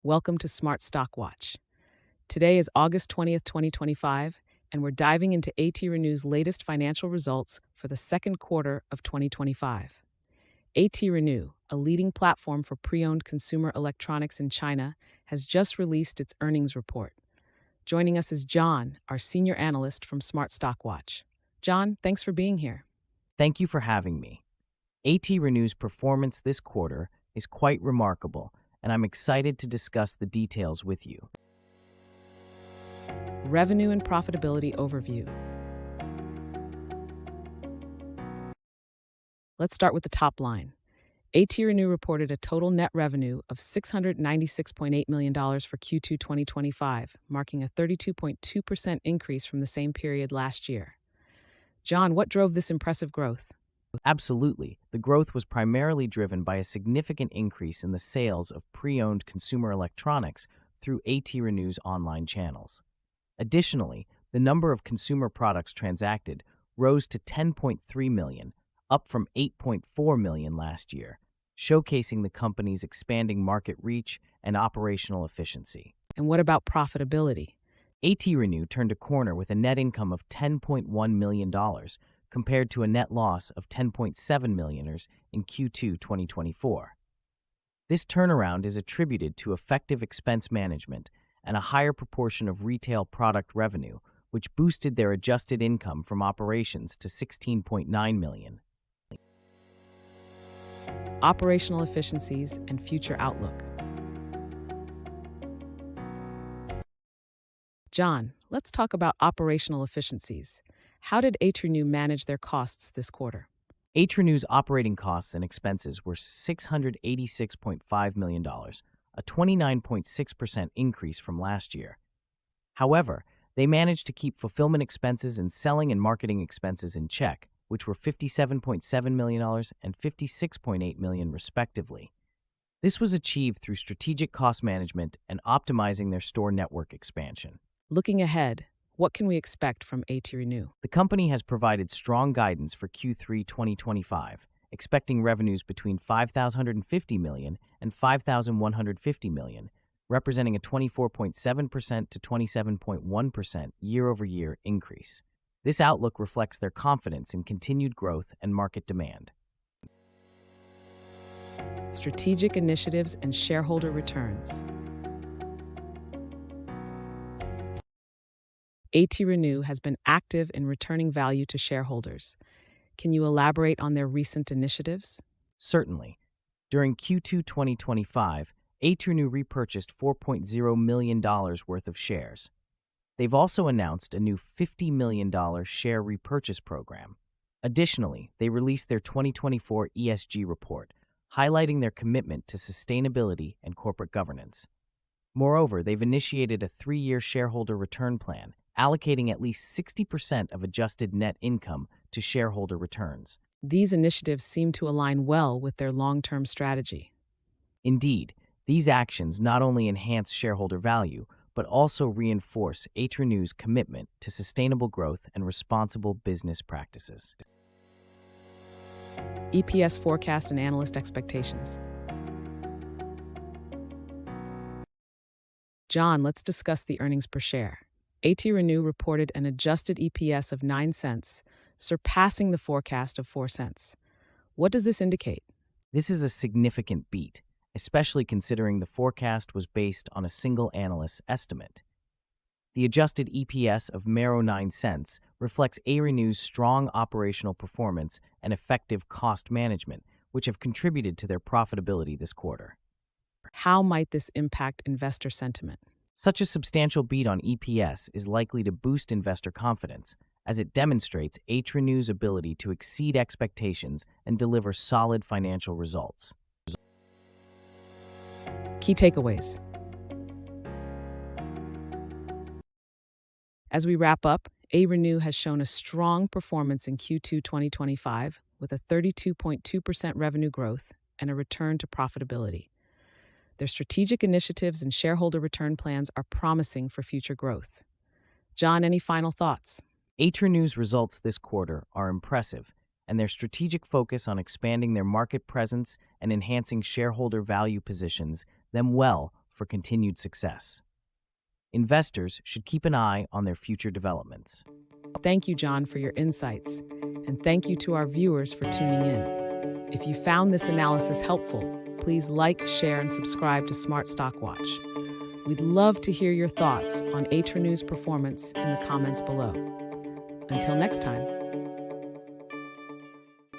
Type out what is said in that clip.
Welcome to Smart Stock Watch. Today is August 20th, 2025, and we're diving into ATRenew's latest financial results for the second quarter of 2025. ATRenew, a leading platform for pre-owned consumer electronics in China, has just released its earnings report. Joining us is John, our senior analyst from Smart Stock Watch. John, thanks for being here. Thank you for having me. ATRenew's performance this quarter is quite remarkable, and I'm excited to discuss the details with you. Revenue and profitability overview. Let's start with the top line. ATRenew reported a total net revenue of $696.8 million for Q2 2025, marking a 32.2% increase from the same period last year. John, what drove this impressive growth? Absolutely. The growth was primarily driven by a significant increase in the sales of pre-owned consumer electronics through ATRenew's online channels. Additionally, the number of consumer products transacted rose to 10.3 million, up from 8.4 million last year, showcasing the company's expanding market reach and operational efficiency. And what about profitability? ATRenew turned a corner with a net income of $10.1 million, compared to a net loss of $10.7 million in Q2 2024. This turnaround is attributed to effective expense management and a higher proportion of retail product revenue, which boosted their adjusted income from operations to $16.9 million. Operational efficiencies and future outlook. John, let's talk about operational efficiencies. How did ATRenew manage their costs this quarter? ATRenew's operating costs and expenses were $686.5 million, a 29.6% increase from last year. However, they managed to keep fulfillment expenses and selling and marketing expenses in check, which were $57.7 million and $56.8 million respectively. This was achieved through strategic cost management and optimizing their store network expansion. Looking ahead, what can we expect from ATRenew? The company has provided strong guidance for Q3 2025, expecting revenues between $5,050 million and $5,150 million, representing a 24.7% to 27.1% year-over-year increase. This outlook reflects their confidence in continued growth and market demand. Strategic initiatives and shareholder returns. ATRenew has been active in returning value to shareholders. Can you elaborate on their recent initiatives? Certainly. During Q2 2025, ATRenew repurchased $4.0 million worth of shares. They've also announced a new $50 million share repurchase program. Additionally, they released their 2024 ESG report, highlighting their commitment to sustainability and corporate governance. Moreover, they've initiated a 3-year shareholder return plan, allocating at least 60% of adjusted net income to shareholder returns. These initiatives seem to align well with their long-term strategy. Indeed, these actions not only enhance shareholder value, but also reinforce ATRenew's commitment to sustainable growth and responsible business practices. EPS forecast and analyst expectations. John, let's discuss the earnings per share. ATRenew reported an adjusted EPS of 9 cents, surpassing the forecast of 4 cents. What does this indicate? This is a significant beat, especially considering the forecast was based on a single analyst's estimate. The adjusted EPS of mere 9 cents reflects ATRenew's strong operational performance and effective cost management, which have contributed to their profitability this quarter. How might this impact investor sentiment? Such a substantial beat on EPS is likely to boost investor confidence, as it demonstrates ATRenew's ability to exceed expectations and deliver solid financial results. Key takeaways. As we wrap up, ATRenew has shown a strong performance in Q2 2025 with a 32.2% revenue growth and a return to profitability. Their strategic initiatives and shareholder return plans are promising for future growth. John, any final thoughts? ATRenew's results this quarter are impressive, and their strategic focus on expanding their market presence and enhancing shareholder value positions them well for continued success. Investors should keep an eye on their future developments. Thank you, John, for your insights, and thank you to our viewers for tuning in. If you found this analysis helpful, please like, share, and subscribe to Smart Stock Watch. We'd love to hear your thoughts on ATRenew's performance in the comments below. Until next time.